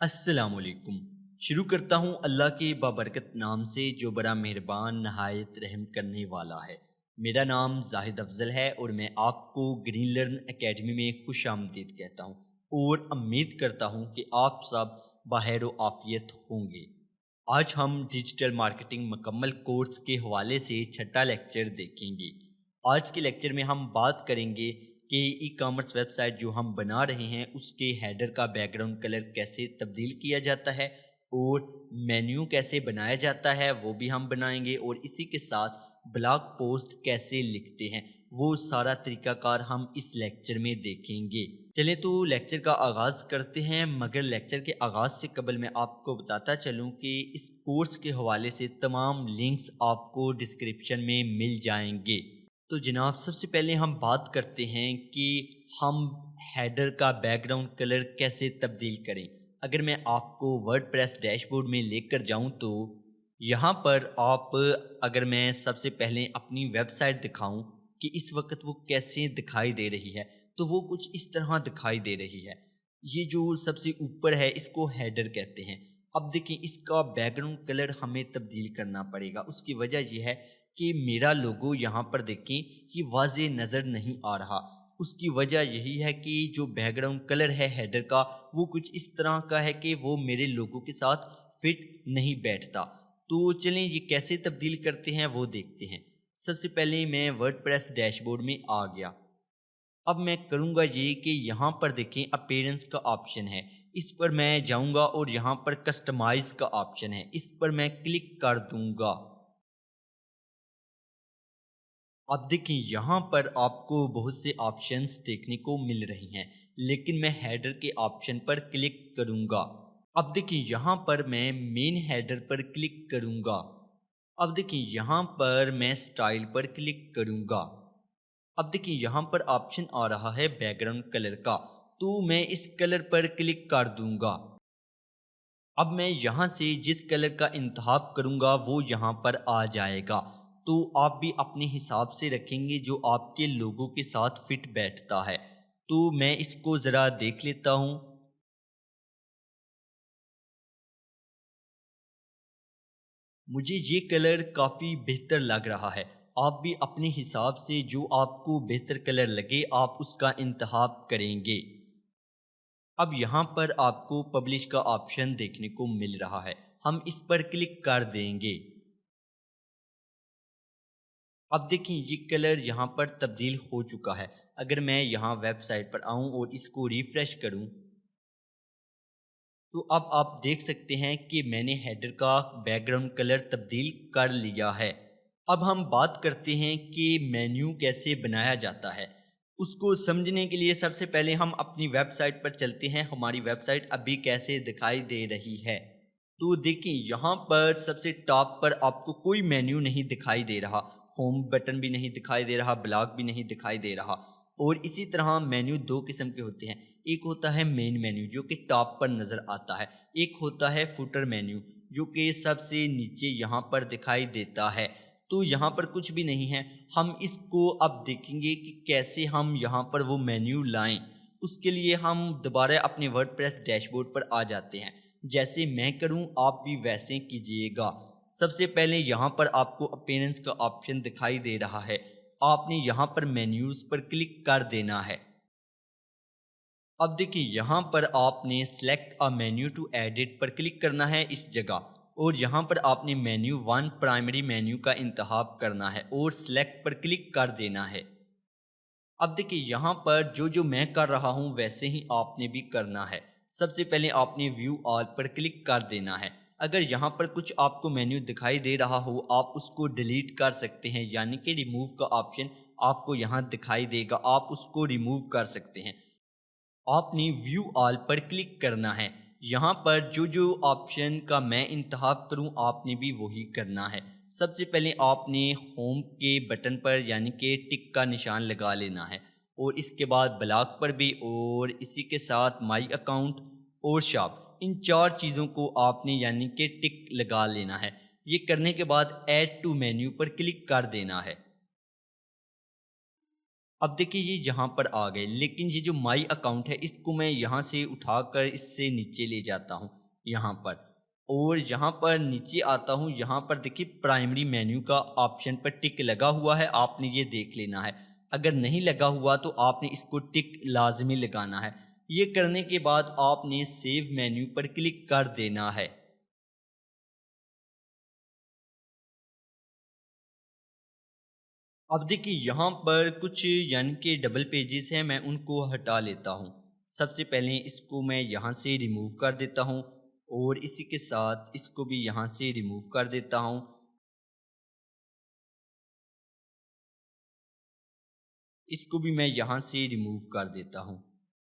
السلام علیکم۔ شروع کرتا ہوں اللہ کے بابرکت نام سے جو بڑا مہربان نہایت رحم کرنے والا ہے۔ میرا نام زاہد افضل ہے اور میں آپ کو گرین لرن اکیڈمی میں خوش آمدید کہتا ہوں اور امید کرتا ہوں کہ آپ سب بخیر و عافیت ہوں گے۔ آج ہم ڈیجیٹل مارکیٹنگ مکمل کورس کے حوالے سے چھٹا لیکچر دیکھیں گے۔ آج کے لیکچر میں ہم بات کریں گے کہ ای کامرس ویب سائٹ جو ہم بنا رہے ہیں اس کے ہیڈر کا بیک گراؤنڈ کلر کیسے تبدیل کیا جاتا ہے اور مینیو کیسے بنایا جاتا ہے وہ بھی ہم بنائیں گے، اور اسی کے ساتھ بلاگ پوسٹ کیسے لکھتے ہیں وہ سارا طریقہ کار ہم اس لیکچر میں دیکھیں گے۔ چلیں تو لیکچر کا آغاز کرتے ہیں، مگر لیکچر کے آغاز سے قبل میں آپ کو بتاتا چلوں کہ اس کورس کے حوالے سے تمام لنکس آپ کو ڈسکرپشن میں مل جائیں گے۔ تو جناب سب سے پہلے ہم بات کرتے ہیں کہ ہم ہیڈر کا بیک گراؤنڈ کلر کیسے تبدیل کریں۔ اگر میں آپ کو ورڈ پریس ڈیش بورڈ میں لے کر جاؤں تو یہاں پر اگر میں سب سے پہلے اپنی ویب سائٹ دکھاؤں کہ اس وقت وہ کیسے دکھائی دے رہی ہے تو وہ کچھ اس طرح دکھائی دے رہی ہے۔ یہ جو سب سے اوپر ہے اس کو ہیڈر کہتے ہیں۔ اب دیکھیں اس کا بیک گراؤنڈ کلر ہمیں تبدیل کرنا پڑے گا۔ اس کی وجہ یہ ہے کہ میرا لوگو یہاں پر دیکھیں یہ واضح نظر نہیں آ رہا۔ اس کی وجہ یہی ہے کہ جو بیک گراؤنڈ کلر ہے ہیڈر کا وہ کچھ اس طرح کا ہے کہ وہ میرے لوگو کے ساتھ فٹ نہیں بیٹھتا۔ تو چلیں یہ کیسے تبدیل کرتے ہیں وہ دیکھتے ہیں۔ سب سے پہلے میں ورڈ پریس ڈیش بورڈ میں آ گیا۔ اب میں کروں گا یہ کہ یہاں پر دیکھیں اپیرنس کا آپشن ہے، اس پر میں جاؤں گا اور یہاں پر کسٹمائز کا آپشن ہے، اس پر میں کلک کر دوں گا۔ اب دیکھیں یہاں پر آپ کو بہت سے آپشنز دیکھنے کو مل رہی ہیں، لیکن میں ہیڈر کے آپشن پر کلک کروں گا۔ اب دیکھیں یہاں پر میں مین ہیڈر پر کلک کروں گا۔ اب دیکھیں یہاں پر میں سٹائل پر کلک کروں گا۔ اب دیکھیں یہاں پر آپشن آ رہا ہے بیک گراؤنڈ کلر کا، تو میں اس کلر پر کلک کر دوں گا۔ اب میں یہاں سے جس کلر کا انتخاب کروں گا وہ یہاں پر آ جائے گا۔ تو آپ بھی اپنے حساب سے رکھیں گے جو آپ کے لوگوں کے ساتھ فٹ بیٹھتا ہے۔ تو میں اس کو ذرا دیکھ لیتا ہوں۔ مجھے یہ کلر کافی بہتر لگ رہا ہے۔ آپ بھی اپنے حساب سے جو آپ کو بہتر کلر لگے آپ اس کا انتخاب کریں گے۔ اب یہاں پر آپ کو پبلش کا آپشن دیکھنے کو مل رہا ہے، ہم اس پر کلک کر دیں گے۔ اب دیکھیں یہ کلر یہاں پر تبدیل ہو چکا ہے۔ اگر میں یہاں ویب سائٹ پر آؤں اور اس کو ریفریش کروں تو اب آپ دیکھ سکتے ہیں کہ میں نے ہیڈر کا بیک گراؤنڈ کلر تبدیل کر لیا ہے۔ اب ہم بات کرتے ہیں کہ مینیو کیسے بنایا جاتا ہے۔ اس کو سمجھنے کے لیے سب سے پہلے ہم اپنی ویب سائٹ پر چلتے ہیں، ہماری ویب سائٹ ابھی کیسے دکھائی دے رہی ہے۔ تو دیکھیں یہاں پر سب سے ٹاپ پر آپ کو کوئی مینیو نہیں دکھائی دے رہا، ہوم بٹن بھی نہیں دکھائی دے رہا، بلاگ بھی نہیں دکھائی دے رہا۔ اور اسی طرح مینیو دو قسم کے ہوتے ہیں، ایک ہوتا ہے مین مینیو جو کہ ٹاپ پر نظر آتا ہے، ایک ہوتا ہے فوٹر مینیو جو کہ سب سے نیچے یہاں پر دکھائی دیتا ہے۔ تو یہاں پر کچھ بھی نہیں ہے، ہم اس کو اب دیکھیں گے کہ کیسے ہم یہاں پر وہ مینیو لائیں۔ اس کے لیے ہم دوبارہ اپنے ورڈ پریس ڈیش بورڈ پر آ جاتے ہیں، جیسے میں کروں آپ بھی ویسے کیجئے گا۔ سب سے پہلے یہاں پر آپ کو اپیرنس کا آپشن دکھائی دے رہا ہے، آپ نے یہاں پر مینیوز پر کلک کر دینا ہے۔ اب دیکھیں یہاں پر آپ نے select a menu to edit پر کلک کرنا ہے اس جگہ، اور یہاں پر آپ نے مینیو 1 پرائمری مینیو کا انتخاب کرنا ہے اور سلیکٹ پر کلک کر دینا ہے۔ اب دیکھیں یہاں پر جو میں کر رہا ہوں ویسے ہی آپ نے بھی کرنا ہے۔ سب سے پہلے آپ نے ویو آل پر کلک کر دینا ہے۔ اگر یہاں پر کچھ آپ کو مینیو دکھائی دے رہا ہو آپ اس کو ڈیلیٹ کر سکتے ہیں، یعنی کہ ریموو کا آپشن آپ کو یہاں دکھائی دے گا، آپ اس کو ریموو کر سکتے ہیں۔ آپ نے ویو آل پر کلک کرنا ہے۔ یہاں پر جو آپشن کا میں انتخاب کروں آپ نے بھی وہی کرنا ہے۔ سب سے پہلے آپ نے ہوم کے بٹن پر یعنی کہ ٹک کا نشان لگا لینا ہے، اور اس کے بعد بلاگ پر بھی، اور اسی کے ساتھ مائی اکاؤنٹ اور شاپ، ان چار چیزوں کو آپ نے یعنی کہ ٹک لگا لینا ہے۔ یہ کرنے کے بعد ایڈ ٹو مینیو پر کلک کر دینا ہے۔ اب دیکھیں یہ یہاں پر آ گئے، لیکن یہ جو مائی اکاؤنٹ ہے اس کو میں یہاں سے اٹھا کر اس سے نیچے لے جاتا ہوں یہاں پر، اور یہاں پر نیچے آتا ہوں۔ یہاں پر دیکھیں پرائمری مینیو کا آپشن پر ٹک لگا ہوا ہے، آپ نے یہ دیکھ لینا ہے۔ اگر نہیں لگا ہوا تو آپ نے اس کو ٹک لازمی لگانا ہے۔ یہ کرنے کے بعد آپ نے سیو مینیو پر کلک کر دینا ہے۔ اب دیکھیں یہاں پر کچھ یعنی کہ ڈبل پیجز ہیں، میں ان کو ہٹا لیتا ہوں۔ سب سے پہلے اس کو میں یہاں سے ریموو کر دیتا ہوں، اور اسی کے ساتھ اس کو بھی یہاں سے ریموو کر دیتا ہوں۔ اس کو بھی میں یہاں سے ریموو کر دیتا ہوں۔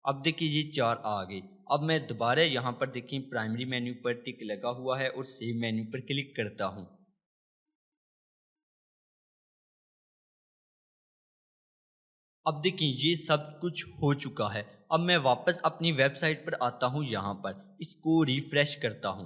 اب دیکھیں یہ 4 آ گئے۔ اب میں دوبارہ یہاں پر دیکھیں پرائمری مینیو پر ٹک لگا ہوا ہے اور سیو مینیو پر کلک کرتا ہوں۔ اب دیکھیں یہ سب کچھ ہو چکا ہے۔ اب میں واپس اپنی ویب سائٹ پر آتا ہوں، یہاں پر اس کو ریفریش کرتا ہوں۔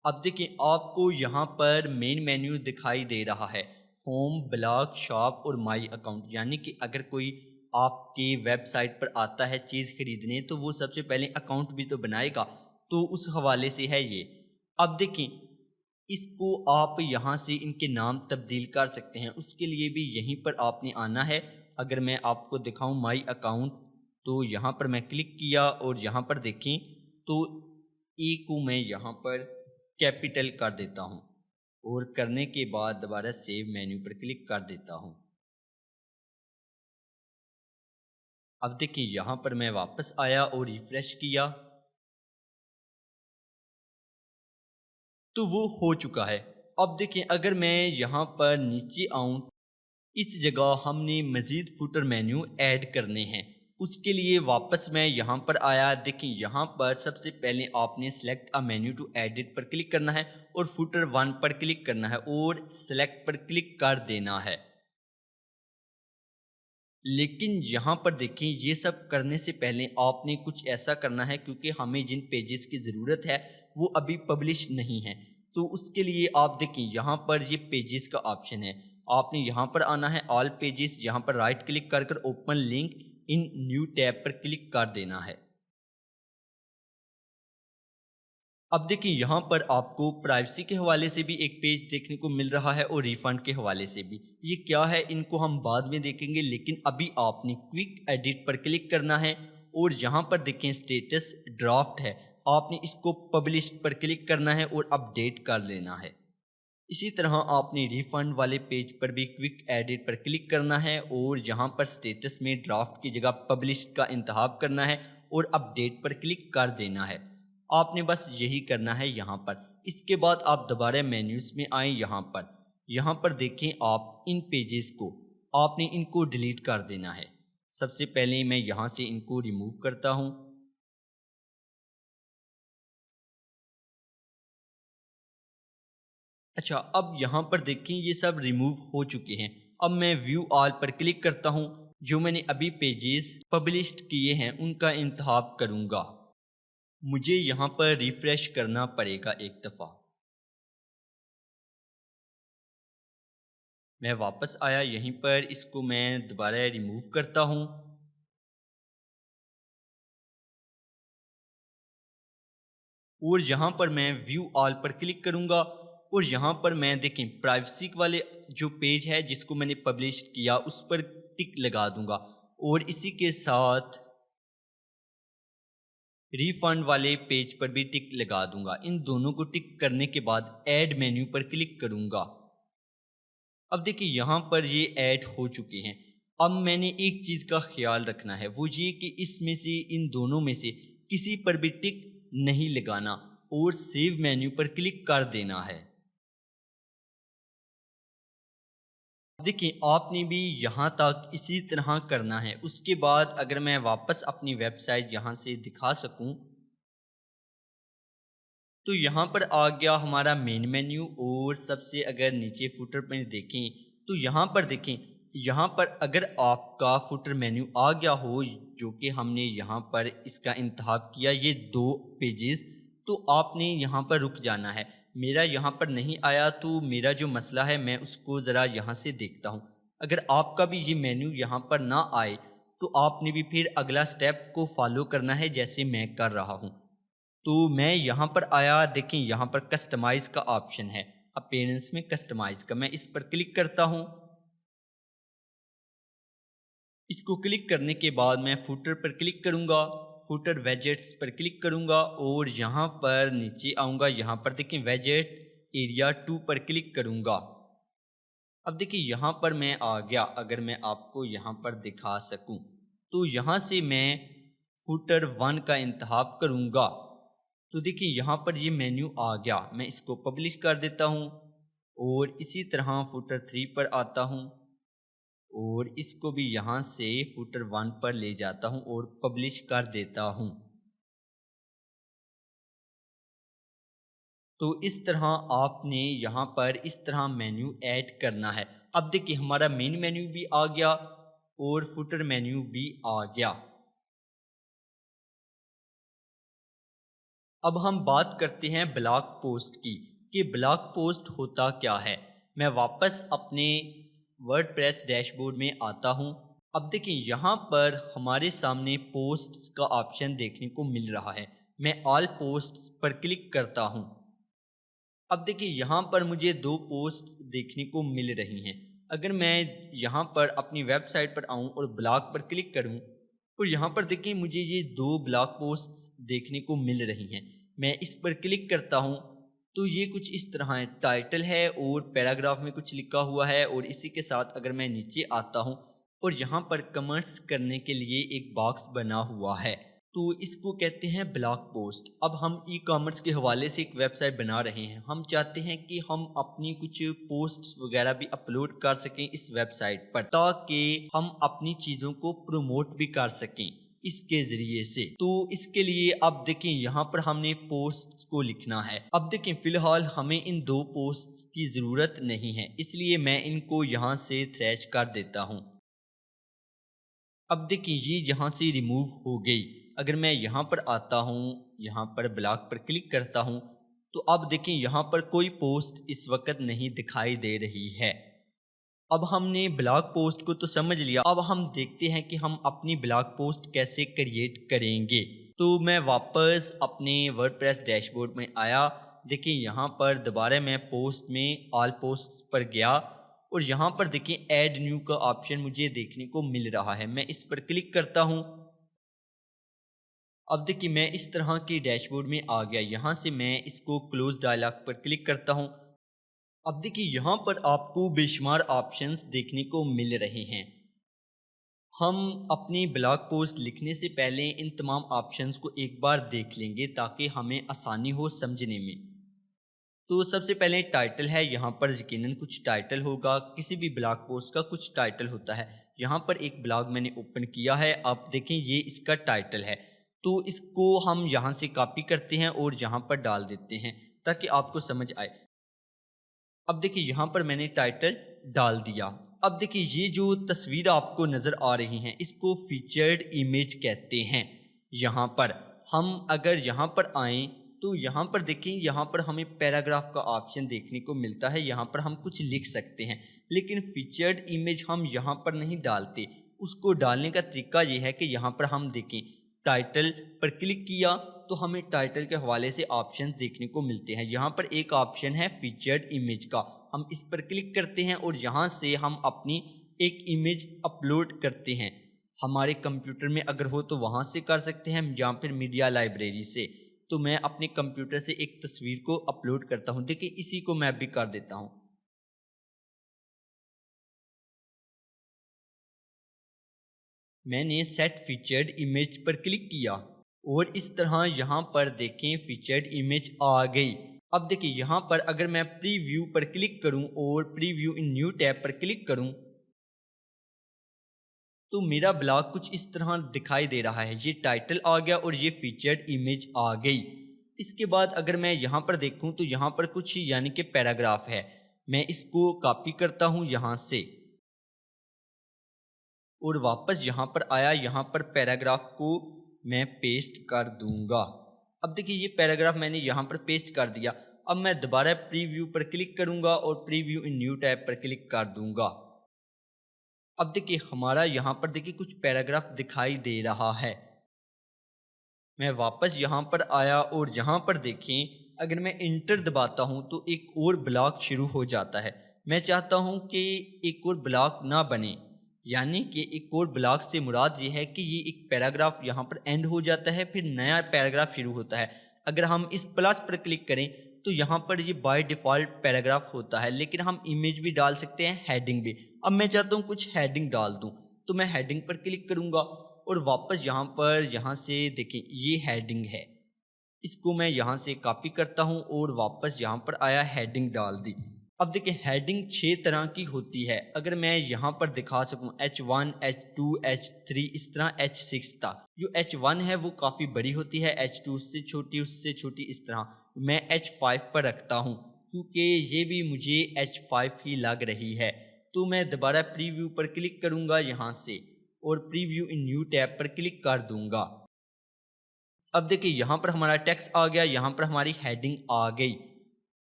اب دیکھیں آپ کو یہاں پر مین مینیو دکھائی دے رہا ہے، ہوم، بلاگ، شاپ اور مائی اکاؤنٹ، یعنی کہ اگر کوئی آپ کی ویب سائٹ پر آتا ہے چیز خریدنے تو وہ سب سے پہلے اکاؤنٹ بھی تو بنائے گا، تو اس حوالے سے ہے یہ۔ اب دیکھیں اس کو آپ یہاں سے ان کے نام تبدیل کر سکتے ہیں، اس کے لیے بھی یہیں پر آپ نے آنا ہے۔ اگر میں آپ کو دکھاؤں مائی اکاؤنٹ، تو یہاں پر میں کلک کیا اور یہاں پر دیکھیں تو ای کو میں یہاں پر کیپیٹل کر دیتا ہوں، اور کرنے کے بعد دوبارہ سیو مینیو پر کلک کر دیتا ہوں۔ اب دیکھیں یہاں پر میں واپس آیا اور ریفریش کیا تو وہ ہو چکا ہے۔ اب دیکھیں اگر میں یہاں پر نیچے آؤں، اس جگہ ہم نے مزید فوٹر مینیو ایڈ کرنے ہیں۔ اس کے لیے واپس میں یہاں پر آیا، دیکھیں یہاں پر سب سے پہلے آپ نے select a menu to edit پر کلک کرنا ہے اور فوٹر 1 پر کلک کرنا ہے اور سلیکٹ پر کلک کر دینا ہے۔ لیکن یہاں پر دیکھیں یہ سب کرنے سے پہلے آپ نے کچھ ایسا کرنا ہے، کیونکہ ہمیں جن پیجز کی ضرورت ہے وہ ابھی پبلش نہیں ہے، تو اس کے لیے آپ دیکھیں یہاں پر یہ پیجز کا آپشن ہے، آپ نے یہاں پر آنا ہے آل پیجز، یہاں پر رائٹ کلک کر کر open link in new tab per click کر دینا ہے۔ اب دیکھیں یہاں پر آپ کو پرائیویسی کے حوالے سے بھی ایک پیج دیکھنے کو مل رہا ہے اور ریفنڈ کے حوالے سے بھی۔ یہ کیا ہے ان کو ہم بعد میں دیکھیں گے، لیکن ابھی آپ نے کوئک ایڈٹ پر کلک کرنا ہے اور یہاں پر دیکھیں سٹیٹس ڈرافٹ ہے، آپ نے اس کو پبلش پر کلک کرنا ہے اور اپڈیٹ کر لینا ہے۔ اسی طرح آپ نے ریفنڈ والے پیج پر بھی کوئک ایڈٹ پر کلک کرنا ہے اور یہاں پر سٹیٹس میں ڈرافٹ کی جگہ پبلش کا انتخاب کرنا ہے اور اپڈیٹ پر کلک کر دینا ہے۔ آپ نے بس یہی کرنا ہے یہاں پر۔ اس کے بعد آپ دوبارہ مینیوز میں آئیں، یہاں پر دیکھیں آپ ان پیجز کو آپ نے ان کو ڈیلیٹ کر دینا ہے۔ سب سے پہلے میں یہاں سے ان کو ریموو کرتا ہوں۔ اچھا اب یہاں پر دیکھیں یہ سب ریموو ہو چکے ہیں۔ اب میں ویو آل پر کلک کرتا ہوں، جو میں نے ابھی پیجز پبلشڈ کیے ہیں ان کا انتخاب کروں گا۔ مجھے یہاں پر ریفریش کرنا پڑے گا ایک دفعہ۔ میں واپس آیا، یہیں پر اس کو میں دوبارہ ریموو کرتا ہوں۔ اور یہاں پر میں ویو آل پر کلک کروں گا اور یہاں پر میں دیکھیں پرائیویسی والے جو پیج ہے جس کو میں نے پبلش کیا اس پر ٹک لگا دوں گا، اور اسی کے ساتھ ریفنڈ والے پیج پر بھی ٹک لگا دوں گا۔ ان دونوں کو ٹک کرنے کے بعد ایڈ مینیو پر کلک کروں گا۔ اب دیکھیں یہاں پر یہ ایڈ ہو چکے ہیں۔ اب میں نے ایک چیز کا خیال رکھنا ہے، وہ یہ کہ اس میں سے ان دونوں میں سے کسی پر بھی ٹک نہیں لگانا اور سیو مینیو پر کلک کر دینا ہے۔ دیکھیں آپ نے بھی یہاں تک اسی طرح کرنا ہے۔ اس کے بعد اگر میں واپس اپنی ویب سائٹ یہاں سے دکھا سکوں تو یہاں پر آ گیا ہمارا مین مینیو، اور سب سے اگر نیچے فوٹر پہ دیکھیں تو یہاں پر دیکھیں، یہاں پر اگر آپ کا فوٹر مینیو آ گیا ہو جو کہ ہم نے یہاں پر اس کا انتخاب کیا، یہ 2 پیجز، تو آپ نے یہاں پر رک جانا ہے. میرا یہاں پر نہیں آیا تو میرا جو مسئلہ ہے میں اس کو ذرا یہاں سے دیکھتا ہوں. اگر آپ کا بھی یہ مینیو یہاں پر نہ آئے تو آپ نے بھی پھر اگلا سٹیپ کو فالو کرنا ہے جیسے میں کر رہا ہوں. تو میں یہاں پر آیا، دیکھیں یہاں پر کسٹمائز کا آپشن ہے، اپیرنس میں کسٹمائز کا. میں اس پر کلک کرتا ہوں. اس کو کلک کرنے کے بعد میں فوٹر پر کلک کروں گا، فوٹر ویجٹس پر کلک کروں گا اور یہاں پر نیچے آؤں گا. یہاں پر دیکھیں ویجٹ ایریا 2 پر کلک کروں گا. اب دیکھیں یہاں پر میں آ گیا. اگر میں آپ کو یہاں پر دکھا سکوں تو یہاں سے میں فوٹر 1 کا انتخاب کروں گا. تو دیکھیں یہاں پر یہ مینیو آ گیا. میں اس کو پبلش کر دیتا ہوں اور اسی طرح فوٹر 3 پر آتا ہوں اور اس کو بھی یہاں سے فوٹر 1 پر لے جاتا ہوں اور پبلش کر دیتا ہوں. تو اس طرح آپ نے یہاں پر اس طرح مینیو ایڈ کرنا ہے. اب دیکھیں ہمارا مین مینیو بھی آ گیا اور فوٹر مینیو بھی آ گیا. اب ہم بات کرتے ہیں بلاگ پوسٹ کی کہ بلاگ پوسٹ ہوتا کیا ہے. میں واپس اپنے ورڈ پریس ڈیش بورڈ میں آتا ہوں. اب دیکھیں یہاں پر ہمارے سامنے پوسٹس کا آپشن دیکھنے کو مل رہا ہے. میں آل پوسٹس پر کلک کرتا ہوں. اب دیکھیں یہاں پر مجھے 2 پوسٹ دیکھنے کو مل رہی ہیں. اگر میں یہاں پر اپنی ویب سائٹ پر آؤں اور بلاگ پر کلک کروں اور یہاں پر دیکھیں مجھے یہ 2 بلاگ پوسٹ دیکھنے کو مل رہی ہیں. میں اس پر کلک کرتا ہوں تو یہ کچھ اس طرح ہے. ٹائٹل ہے اور پیراگراف میں کچھ لکھا ہوا ہے اور اسی کے ساتھ اگر میں نیچے آتا ہوں اور یہاں پر کمنٹس کرنے کے لیے ایک باکس بنا ہوا ہے تو اس کو کہتے ہیں بلاگ پوسٹ. اب ہم ای کامرس کے حوالے سے ایک ویب سائٹ بنا رہے ہیں. ہم چاہتے ہیں کہ ہم اپنی کچھ پوسٹس وغیرہ بھی اپلوڈ کر سکیں اس ویب سائٹ پر تاکہ ہم اپنی چیزوں کو پروموٹ بھی کر سکیں اس کے ذریعے سے. تو اس کے لیے اب دیکھیں یہاں پر ہم نے پوسٹ کو لکھنا ہے. اب دیکھیں فی الحال ہمیں ان 2 پوسٹ کی ضرورت نہیں ہے اس لیے میں ان کو یہاں سے تھریش کر دیتا ہوں. اب دیکھیں یہ یہاں سے ریموو ہو گئی. اگر میں یہاں پر آتا ہوں، یہاں پر بلاگ پر کلک کرتا ہوں تو اب دیکھیں یہاں پر کوئی پوسٹ اس وقت نہیں دکھائی دے رہی ہے. اب ہم نے بلاگ پوسٹ کو تو سمجھ لیا. اب ہم دیکھتے ہیں کہ ہم اپنی بلاگ پوسٹ کیسے کریٹ کریں گے. تو میں واپس اپنے ورڈ پریس ڈیش بورڈ میں آیا. دیکھیں یہاں پر دوبارہ میں پوسٹ میں آل پوسٹ پر گیا اور یہاں پر دیکھیں ایڈ نیو کا آپشن مجھے دیکھنے کو مل رہا ہے. میں اس پر کلک کرتا ہوں. اب دیکھیں میں اس طرح کی ڈیش بورڈ میں آ گیا. یہاں سے میں اس کو کلوز ڈائلاگ پر کلک کرتا ہوں. اب دیکھیں یہاں پر آپ کو بے شمار آپشنز دیکھنے کو مل رہے ہیں. ہم اپنی بلاگ پوسٹ لکھنے سے پہلے ان تمام آپشنز کو ایک بار دیکھ لیں گے تاکہ ہمیں آسانی ہو سمجھنے میں. تو سب سے پہلے ٹائٹل ہے. یہاں پر یقیناً کچھ ٹائٹل ہوگا. کسی بھی بلاگ پوسٹ کا کچھ ٹائٹل ہوتا ہے. یہاں پر ایک بلاگ میں نے اوپن کیا ہے. آپ دیکھیں یہ اس کا ٹائٹل ہے. تو اس کو ہم یہاں سے کاپی کرتے ہیں اور یہاں پر ڈال دیتے ہیں تاکہ آپ کو سمجھ آئے. اب دیکھیں یہاں پر میں نے ٹائٹل ڈال دیا. اب دیکھیں یہ جو تصویر آپ کو نظر آ رہی ہیں اس کو فیچرڈ امیج کہتے ہیں. یہاں پر ہم اگر یہاں پر آئیں تو یہاں پر دیکھیں یہاں پر ہمیں پیراگراف کا آپشن دیکھنے کو ملتا ہے. یہاں پر ہم کچھ لکھ سکتے ہیں لیکن فیچرڈ امیج ہم یہاں پر نہیں ڈالتے. اس کو ڈالنے کا طریقہ یہ ہے کہ یہاں پر ہم دیکھیں ٹائٹل پر کلک کیا تو ہمیں ٹائٹل کے حوالے سے آپشن دیکھنے کو ملتے ہیں. یہاں پر ایک آپشن ہے فیچرڈ امیج کا. ہم اس پر کلک کرتے ہیں اور یہاں سے ہم اپنی ایک امیج اپلوڈ کرتے ہیں. ہمارے کمپیوٹر میں اگر ہو تو وہاں سے کر سکتے ہیں یا پھر میڈیا لائبریری سے. تو میں اپنے کمپیوٹر سے ایک تصویر کو اپلوڈ کرتا ہوں. دیکھیں اسی کو میں بھی کر دیتا ہوں. میں نے سیٹ فیچرڈ امیج پر کلک کیا اور اس طرح یہاں پر دیکھیں فیچرڈ امیج آ گئی. اب دیکھیں یہاں پر اگر میں پری ویو پر کلک کروں اور پری ویو ان نیو ٹیب پر کلک کروں تو میرا بلاگ کچھ اس طرح دکھائی دے رہا ہے. یہ ٹائٹل آ گیا اور یہ فیچرڈ امیج آ گئی. اس کے بعد اگر میں یہاں پر دیکھوں تو یہاں پر کچھ یعنی کہ پیراگراف ہے. میں اس کو کاپی کرتا ہوں یہاں سے اور واپس یہاں پر آیا. یہاں پر پیراگراف کو میں پیسٹ کر دوں گا. اب دیکھیے یہ پیراگراف میں نے یہاں پر پیسٹ کر دیا. اب میں دوبارہ پریویو پر کلک کروں گا اور پریویو ان نیو ٹیب پر کلک کر دوں گا. اب دیکھیے ہمارا یہاں پر دیکھیے کچھ پیراگراف دکھائی دے رہا ہے. میں واپس یہاں پر آیا اور یہاں پر دیکھیں اگر میں انٹر دباتا ہوں تو ایک اور بلاک شروع ہو جاتا ہے. میں چاہتا ہوں کہ ایک اور بلاک نہ بنے، یعنی کہ ایک اور بلاک سے مراد یہ ہے کہ یہ ایک پیراگراف یہاں پر اینڈ ہو جاتا ہے، پھر نیا پیراگراف شروع ہوتا ہے. اگر ہم اس پلس پر کلک کریں تو یہاں پر یہ بائی ڈیفالٹ پیراگراف ہوتا ہے، لیکن ہم امیج بھی ڈال سکتے ہیں، ہیڈنگ بھی. اب میں چاہتا ہوں کچھ ہیڈنگ ڈال دوں تو میں ہیڈنگ پر کلک کروں گا اور واپس یہاں سے دیکھیں یہ ہیڈنگ ہے. اس کو میں یہاں سے کاپی کرتا ہوں اور واپس یہاں پر آیا ہیڈنگ ڈال دی. اب دیکھیں ہیڈنگ 6 طرح کی ہوتی ہے. اگر میں یہاں پر دکھا سکوں H1 H2 H3 اس طرح H6 تک. جو H1 ہے وہ کافی بڑی ہوتی ہے، H2 اس سے چھوٹی، اس سے چھوٹی اس طرح. میں H5 پر رکھتا ہوں کیونکہ یہ بھی مجھے H5 ہی لگ رہی ہے. تو میں دوبارہ پریویو پر کلک کروں گا یہاں سے اور پریویو ان نیو ٹیب پر کلک کر دوں گا. اب دیکھیں یہاں پر ہمارا ٹیکسٹ آ گیا، یہاں پر ہماری ہیڈنگ آ گئی.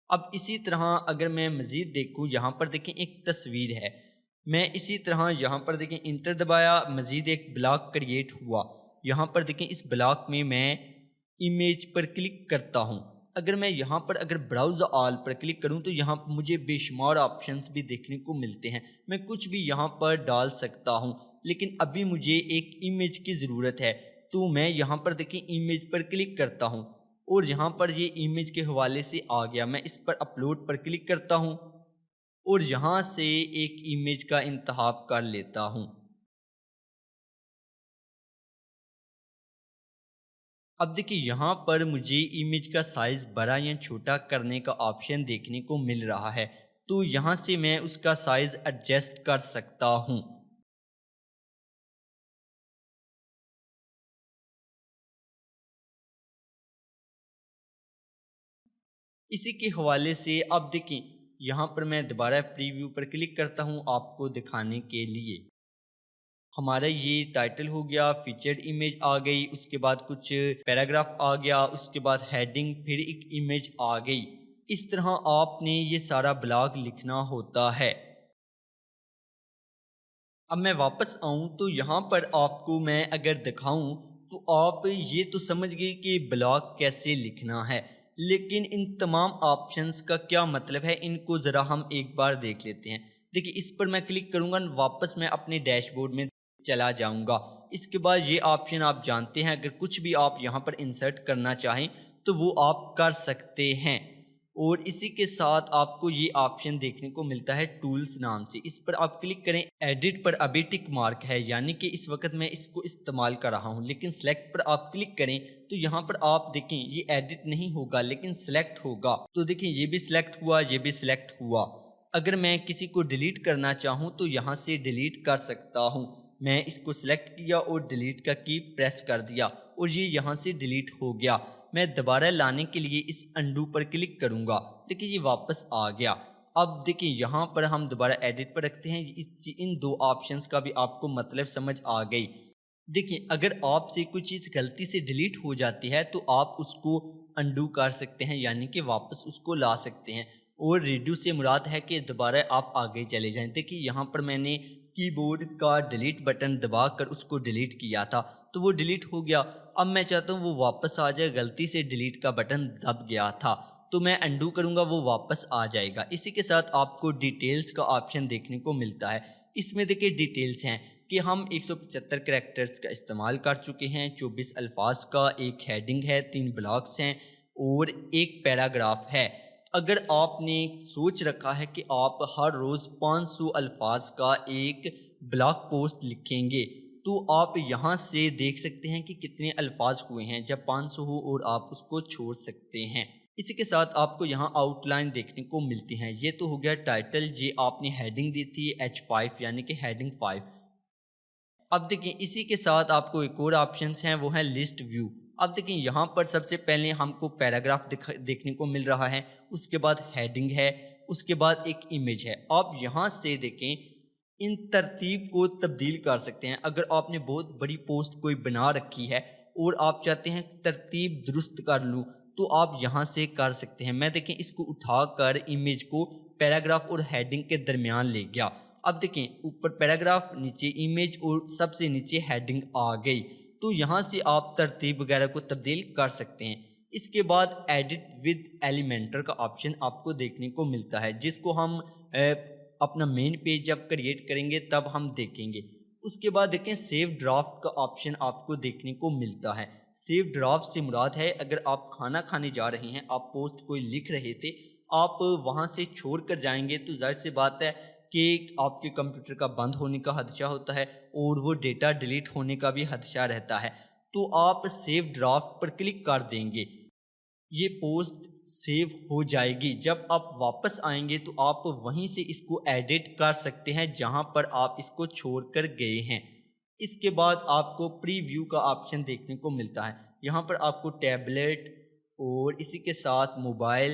اب اسی طرح اگر میں مزید دیکھوں یہاں پر دیکھیں ایک تصویر ہے. میں اسی طرح یہاں پر دیکھیں انٹر دبایا، مزید ایک بلاک کریٹ ہوا. یہاں پر دیکھیں اس بلاک میں امیج پر کلک کرتا ہوں. اگر میں یہاں پر براؤز آل پر کلک کروں تو یہاں پر مجھے بے شمار آپشنز بھی دیکھنے کو ملتے ہیں. میں کچھ بھی یہاں پر ڈال سکتا ہوں، لیکن ابھی مجھے ایک امیج کی ضرورت ہے. تو میں یہاں پر دیکھیں امیج پر کلک کرتا ہوں اور یہاں پر یہ امیج کے حوالے سے آ گیا. میں اس پر اپلوڈ پر کلک کرتا ہوں اور یہاں سے ایک امیج کا انتخاب کر لیتا ہوں. اب دیکھیں یہاں پر مجھے امیج کا سائز بڑا یا چھوٹا کرنے کا آپشن دیکھنے کو مل رہا ہے. تو یہاں سے میں اس کا سائز ایڈجسٹ کر سکتا ہوں. اسی کے حوالے سے اب دیکھیں یہاں پر میں دوبارہ پریویو پر کلک کرتا ہوں آپ کو دکھانے کے لیے. ہمارا یہ ٹائٹل ہو گیا، فیچرڈ امیج آ گئی، اس کے بعد کچھ پیراگراف آ گیا، اس کے بعد ہیڈنگ، پھر ایک امیج آ گئی. اس طرح آپ نے یہ سارا بلاگ لکھنا ہوتا ہے. اب میں واپس آؤں تو یہاں پر آپ کو میں اگر دکھاؤں تو آپ یہ تو سمجھ گئے کہ بلاگ کیسے لکھنا ہے، لیکن ان تمام آپشنز کا کیا مطلب ہے ان کو ذرا ہم ایک بار دیکھ لیتے ہیں. دیکھیں اس پر میں کلک کروں گا، واپس میں اپنے ڈیش بورڈ میں چلا جاؤں گا. اس کے بعد یہ آپشن آپ جانتے ہیں، اگر کچھ بھی آپ یہاں پر انسرٹ کرنا چاہیں تو وہ آپ کر سکتے ہیں. اور اسی کے ساتھ آپ کو یہ آپشن دیکھنے کو ملتا ہے ٹولز نام سے. اس پر آپ کلک کریں، ایڈٹ پر ابھی ٹک مارک ہے، یعنی کہ اس وقت میں اس کو استعمال کر رہا ہوں، لیکن سلیکٹ پر آپ کلک کریں تو یہاں پر آپ دیکھیں یہ ایڈٹ نہیں ہوگا لیکن سلیکٹ ہوگا. تو دیکھیں یہ بھی سلیکٹ ہوا، یہ بھی سلیکٹ ہوا. اگر میں کسی کو ڈیلیٹ کرنا چاہوں تو یہاں سے ڈیلیٹ کر سکتا ہوں. میں اس کو سلیکٹ کیا اور ڈیلیٹ کا کی پریس کر دیا اور یہ یہاں سے ڈیلیٹ ہو گیا. میں دوبارہ لانے کے لیے اس انڈو پر کلک کروں گا. دیکھیں یہ واپس آ گیا. اب دیکھیں یہاں پر ہم دوبارہ ایڈٹ پر رکھتے ہیں. ان دو آپشنز کا بھی آپ کو مطلب سمجھ آ گئی. دیکھیں اگر آپ سے کوئی چیز غلطی سے ڈیلیٹ ہو جاتی ہے تو آپ اس کو انڈو کر سکتے ہیں، یعنی کہ واپس اس کو لا سکتے ہیں. اور ریڈو سے مراد ہے کہ دوبارہ آپ آگے چلے جائیں. دیکھیں یہاں پر میں نے کی بورڈ کا ڈیلیٹ بٹن دبا کر اس کو ڈیلیٹ کیا تھا تو وہ ڈیلیٹ ہو گیا. اب میں چاہتا ہوں وہ واپس آ جائے، غلطی سے ڈیلیٹ کا بٹن دب گیا تھا تو میں انڈو کروں گا، وہ واپس آ جائے گا. اسی کے ساتھ آپ کو ڈیٹیلز کا آپشن دیکھنے کو ملتا ہے. اس میں دیکھیں ڈیٹیلز ہیں کہ ہم 175 کریکٹرز کا استعمال کر چکے ہیں، 24 الفاظ کا، ایک ہیڈنگ ہے، 3 بلاکس ہیں اور ایک پیراگراف ہے. اگر آپ نے سوچ رکھا ہے کہ آپ ہر روز 500 الفاظ کا ایک بلاگ پوسٹ لکھیں گے تو آپ یہاں سے دیکھ سکتے ہیں کہ کتنے الفاظ ہوئے ہیں. جب 500 ہو اور آپ اس کو چھوڑ سکتے ہیں. اسی کے ساتھ آپ کو یہاں آؤٹ لائن دیکھنے کو ملتی ہیں. یہ تو ہو گیا ٹائٹل، یہ آپ نے ہیڈنگ دی تھی H5 یعنی کہ ہیڈنگ 5. اب دیکھیں اسی کے ساتھ آپ کو ایک اور آپشنز ہیں، وہ ہے لسٹ ویو. اب دیکھیں یہاں پر سب سے پہلے ہم کو پیراگراف دیکھنے کو مل رہا ہے، اس کے بعد ہیڈنگ ہے، اس کے بعد ایک امیج ہے. آپ یہاں سے دیکھیں ان ترتیب کو تبدیل کر سکتے ہیں. اگر آپ نے بہت بڑی پوسٹ کوئی بنا رکھی ہے اور آپ چاہتے ہیں ترتیب درست کر لوں تو آپ یہاں سے کر سکتے ہیں۔ میں دیکھیں اس کو اٹھا کر امیج کو پیراگراف اور ہیڈنگ کے درمیان لے گیا۔ اب دیکھیں اوپر پیراگراف، نیچے امیج اور سب سے نیچے ہیڈنگ آ گئی، تو یہاں سے آپ ترتیب وغیرہ کو تبدیل کر سکتے ہیں۔ اس کے بعد ایڈٹ ود ایلیمنٹر کا آپشن آپ کو دیکھنے کو ملتا ہے، جس کو ہم اپنا مین پیج جب کریٹ کریں گے تب ہم دیکھیں گے۔ اس کے بعد دیکھیں سیو ڈرافٹ کا آپشن آپ کو دیکھنے کو ملتا ہے۔ سیو ڈرافٹ سے مراد ہے اگر آپ کھانا کھانے جا رہے ہیں، آپ پوسٹ کوئی لکھ رہے تھے، آپ وہاں سے چھوڑ کر جائیں گے تو ظاہر سی بات ہے کہ آپ کے کمپیوٹر کا بند ہونے کا خدشہ ہوتا ہے اور وہ ڈیٹا ڈیلیٹ ہونے کا بھی خدشہ رہتا ہے، تو آپ سیو ڈرافٹ پر کلک کر دیں گے، یہ پوسٹ سیو ہو جائے گی۔ جب آپ واپس آئیں گے تو آپ وہیں سے اس کو ایڈٹ کر سکتے ہیں جہاں پر آپ اس کو چھوڑ کر گئے ہیں۔ اس کے بعد آپ کو پری ویو کا آپشن دیکھنے کو ملتا ہے، یہاں پر آپ کو ٹیبلیٹ اور اسی کے ساتھ موبائل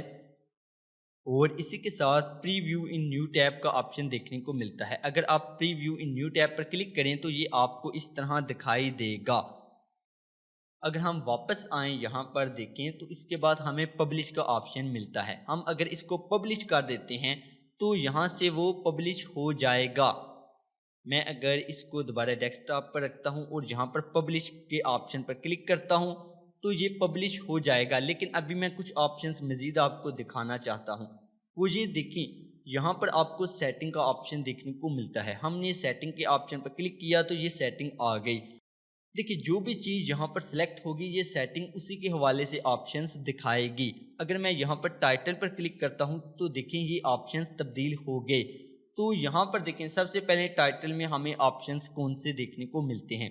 اور اسی کے ساتھ پری ویو ان نیو ٹیب کا آپشن دیکھنے کو ملتا ہے۔ اگر آپ پری ویو ان نیو ٹیب پر کلک کریں تو یہ آپ کو اس طرح دکھائی دے گا۔ اگر ہم واپس آئیں یہاں پر دیکھیں تو اس کے بعد ہمیں پبلش کا آپشن ملتا ہے، ہم اگر اس کو پبلش کر دیتے ہیں تو یہاں سے وہ پبلش ہو جائے گا۔ میں اگر اس کو دوبارہ ڈیسک ٹاپ پر رکھتا ہوں اور یہاں پر پبلش کے آپشن پر کلک کرتا ہوں تو یہ پبلش ہو جائے گا، لیکن ابھی میں کچھ آپشنز مزید آپ کو دکھانا چاہتا ہوں۔ وہ یہ دیکھیں یہاں پر آپ کو سیٹنگ کا آپشن دیکھنے کو ملتا ہے، ہم نے سیٹنگ کے آپشن پر کلک کیا تو یہ سیٹنگ آ گئی۔ دیکھیے جو بھی چیز یہاں پر سلیکٹ ہوگی یہ سیٹنگ اسی کے حوالے سے آپشنز دکھائے گی۔ اگر میں یہاں پر ٹائٹل پر کلک کرتا ہوں تو دیکھیں یہ آپشنز تبدیل ہو گئے، تو یہاں پر دیکھیں سب سے پہلے ٹائٹل میں ہمیں آپشنز کون سے دیکھنے کو ملتے ہیں۔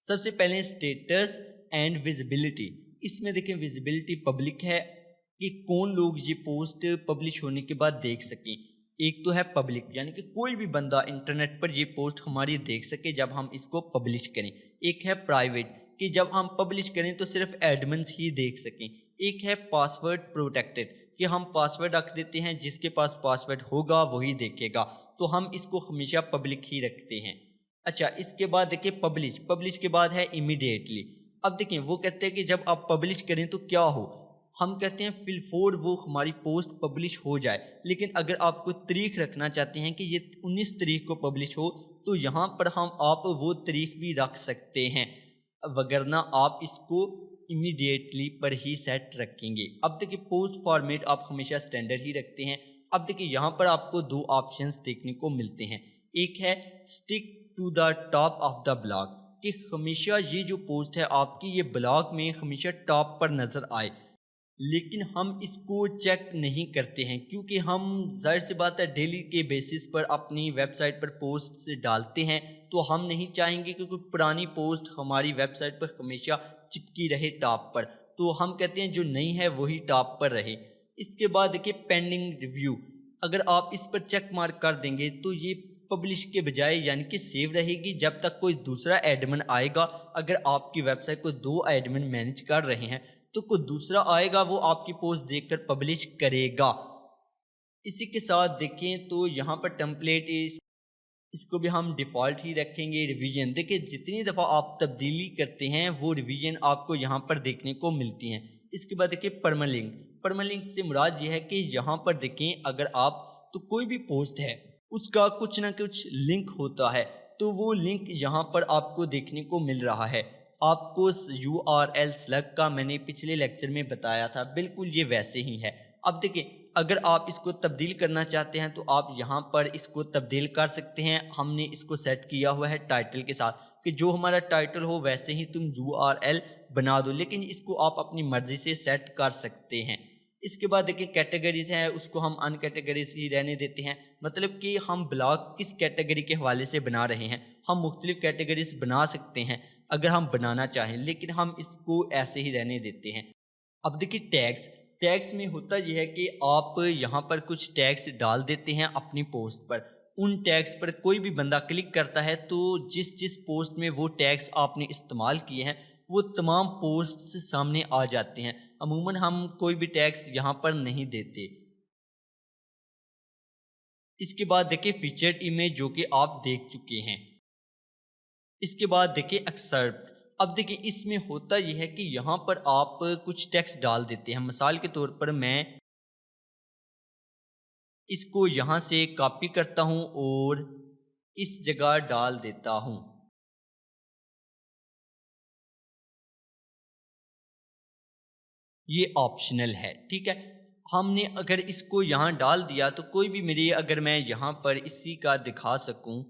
سب سے پہلے اسٹیٹس اینڈ ویزیبلٹی، اس میں دیکھیں ویزیبلٹی پبلک ہے کہ کون لوگ یہ پوسٹ پبلش ہونے کے بعد دیکھ سکیں۔ ایک تو ہے پبلک یعنی کہ کوئی بھی بندہ انٹرنیٹ پر یہ پوسٹ ہماری دیکھ سکے جب ہم اس کو پبلش کریں۔ ایک ہے پرائیویٹ کہ جب ہم پبلش کریں تو صرف ایڈمنس ہی دیکھ سکیں۔ ایک ہے پاسورڈ پروٹیکٹڈ کہ ہم پاسورڈ رکھ دیتے ہیں، جس کے پاس پاسورڈ ہوگا وہی دیکھے گا، تو ہم اس کو ہمیشہ پبلک ہی رکھتے ہیں۔ اچھا اس کے بعد دیکھیں پبلش کے بعد ہے امیڈیٹلی۔ اب دیکھیں وہ کہتے ہیں کہ جب آپ پبلش کریں تو کیا ہو، ہم کہتے ہیں فی الفور وہ ہماری پوسٹ پبلش ہو جائے، لیکن اگر آپ کو تاریخ رکھنا چاہتے ہیں کہ یہ 19 تاریخ کو پبلش ہو تو یہاں پر آپ وہ تاریخ بھی رکھ سکتے ہیں، وگرنہ آپ اس کو امیڈیٹلی پر ہی سیٹ رکھیں گے۔ اب دیکھیں پوسٹ فارمیٹ آپ ہمیشہ اسٹینڈرڈ ہی رکھتے ہیں۔ اب دیکھیں یہاں پر آپ کو دو آپشنز دیکھنے کو ملتے ہیں، ایک ہے stick to the top of the blog کہ ہمیشہ یہ جو پوسٹ ہے آپ کی یہ بلاگ میں ہمیشہ ٹاپ پر نظر آئے، لیکن ہم اس کو چیک نہیں کرتے ہیں کیونکہ ہم ظاہر سی بات ہے ڈیلی کے بیسس پر اپنی ویب سائٹ پر پوسٹ سے ڈالتے ہیں، تو ہم نہیں چاہیں گے کہ کوئی پرانی پوسٹ ہماری ویب سائٹ پر ہمیشہ چپکی رہے ٹاپ پر، تو ہم کہتے ہیں جو نئی ہے وہی ٹاپ پر رہے۔ اس کے بعد دیکھیں پینڈنگ ریویو، اگر آپ اس پر چیک مارک کر دیں گے تو یہ پبلش کے بجائے یعنی کہ سیو رہے گی جب تک کوئی دوسرا ایڈمن آئے گا۔ اگر آپ کی ویب سائٹ کو 2 ایڈمن مینیج کر رہے ہیں تو کوئی دوسرا آئے گا وہ آپ کی پوسٹ دیکھ کر پبلش کرے گا۔ اسی کے ساتھ دیکھیں تو یہاں پر ٹیمپلیٹ اس کو بھی ہم ڈیفالٹ ہی رکھیں گے۔ ریویژن دیکھیں جتنی دفعہ آپ تبدیلی کرتے ہیں وہ ریویژن آپ کو یہاں پر دیکھنے کو ملتی ہیں۔ اس کے بعد دیکھیں پرمالنک سے مراد یہ ہے کہ یہاں پر دیکھیں اگر آپ تو کوئی بھی پوسٹ ہے اس کا کچھ نہ کچھ لنک ہوتا ہے تو وہ لنک یہاں پر آپ کو دیکھنے کو مل رہا ہے۔ آپ کو URL سلیکٹ کا میں نے پچھلے لیکچر میں بتایا تھا، بالکل یہ ویسے ہی ہے۔ اب دیکھیں اگر آپ اس کو تبدیل کرنا چاہتے ہیں تو آپ یہاں پر اس کو تبدیل کر سکتے ہیں۔ ہم نے اس کو سیٹ کیا ہوا ہے ٹائٹل کے ساتھ کہ جو ہمارا ٹائٹل ہو ویسے ہی تم URL بنا دو، لیکن اس کو آپ اپنی مرضی سے سیٹ کر سکتے ہیں۔ اس کے بعد دیکھیں کیٹیگریز ہیں، اس کو ہم ان کیٹیگریز ہی رہنے دیتے ہیں، مطلب کہ ہم بلاگ کس کیٹیگری کے حوالے سے بنا رہے ہیں، ہم مختلف کیٹیگریز بنا سکتے ہیں اگر ہم بنانا چاہیں، لیکن ہم اس کو ایسے ہی رہنے دیتے ہیں۔ اب دیکھیں ٹیگز میں ہوتا یہ ہے کہ آپ یہاں پر کچھ ٹیگز ڈال دیتے ہیں اپنی پوسٹ پر، ان ٹیگز پر کوئی بھی بندہ کلک کرتا ہے تو جس پوسٹ میں وہ ٹیگز آپ نے استعمال کیے ہیں وہ تمام پوسٹس سامنے آ جاتے ہیں۔ عموماً ہم کوئی بھی ٹیگز یہاں پر نہیں دیتے۔ اس کے بعد دیکھیں فیچرڈ امیج جو کہ آپ دیکھ چکے ہیں۔ اس کے بعد دیکھیں ایکسرپٹ، اب دیکھیں اس میں ہوتا یہ ہے کہ یہاں پر آپ کچھ ٹیکسٹ ڈال دیتے ہیں. مثال کے طور پر میں اس کو یہاں سے کاپی کرتا ہوں اور اس جگہ ڈال دیتا ہوں. یہ آپشنل ہے، ٹھیک ہے. ہم نے اگر اس کو یہاں ڈال دیا تو کوئی بھی میری اگر میں یہاں پر اسی کا دکھا سکوں.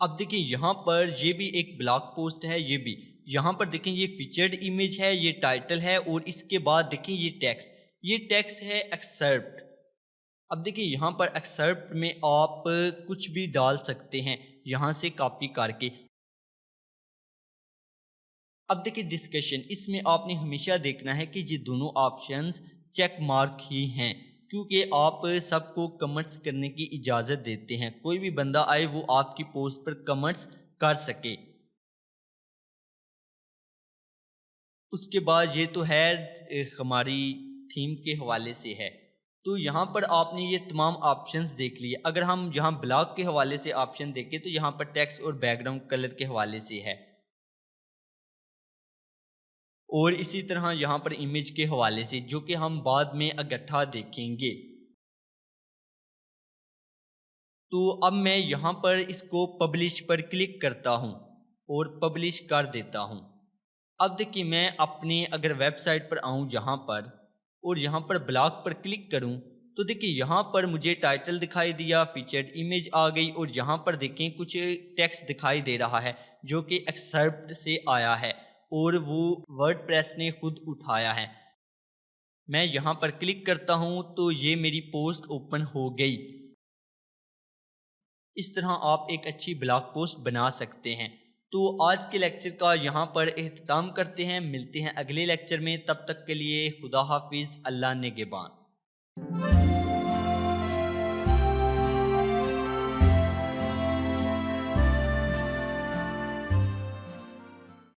اب دیکھیں یہاں پر یہ بھی ایک بلاگ پوسٹ ہے، یہ بھی یہاں پر دیکھیں یہ فیچرڈ امیج ہے، یہ ٹائٹل ہے، اور اس کے بعد دیکھیں یہ ٹیکسٹ ہے ایکسرپٹ. اب دیکھیں یہاں پر ایکسرپٹ میں آپ کچھ بھی ڈال سکتے ہیں یہاں سے کاپی کر کے. اب دیکھیں ڈسکشن، اس میں آپ نے ہمیشہ دیکھنا ہے کہ یہ دونوں آپشنز چیک مارک ہی ہیں، کیونکہ آپ سب کو کمنٹس کرنے کی اجازت دیتے ہیں. کوئی بھی بندہ آئے وہ آپ کی پوسٹ پر کمنٹس کر سکے. اس کے بعد یہ تو ہے ہماری تھیم کے حوالے سے ہے. تو یہاں پر آپ نے یہ تمام آپشنز دیکھ لیے. اگر ہم یہاں بلاگ کے حوالے سے آپشن دیکھیں تو یہاں پر ٹیکسٹ اور بیک گراؤنڈ کلر کے حوالے سے ہے، اور اسی طرح یہاں پر امیج کے حوالے سے، جو کہ ہم بعد میں اکٹھا دیکھیں گے. تو اب میں یہاں پر اس کو پبلش پر کلک کرتا ہوں اور پبلش کر دیتا ہوں. اب دیکھیں میں اپنے اگر ویب سائٹ پر آؤں یہاں پر اور یہاں پر بلاگ پر کلک کروں تو دیکھیں یہاں پر مجھے ٹائٹل دکھائی دیا، فیچرڈ امیج آ گئی، اور یہاں پر دیکھیں کچھ ٹیکسٹ دکھائی دے رہا ہے جو کہ ایکسرپٹ سے آیا ہے اور وہ ورڈ پریس نے خود اٹھایا ہے. میں یہاں پر کلک کرتا ہوں تو یہ میری پوسٹ اوپن ہو گئی. اس طرح آپ ایک اچھی بلاگ پوسٹ بنا سکتے ہیں. تو آج کے لیکچر کا یہاں پر اختتام کرتے ہیں. ملتے ہیں اگلے لیکچر میں، تب تک کے لیے خدا حافظ، اللہ نگہبان.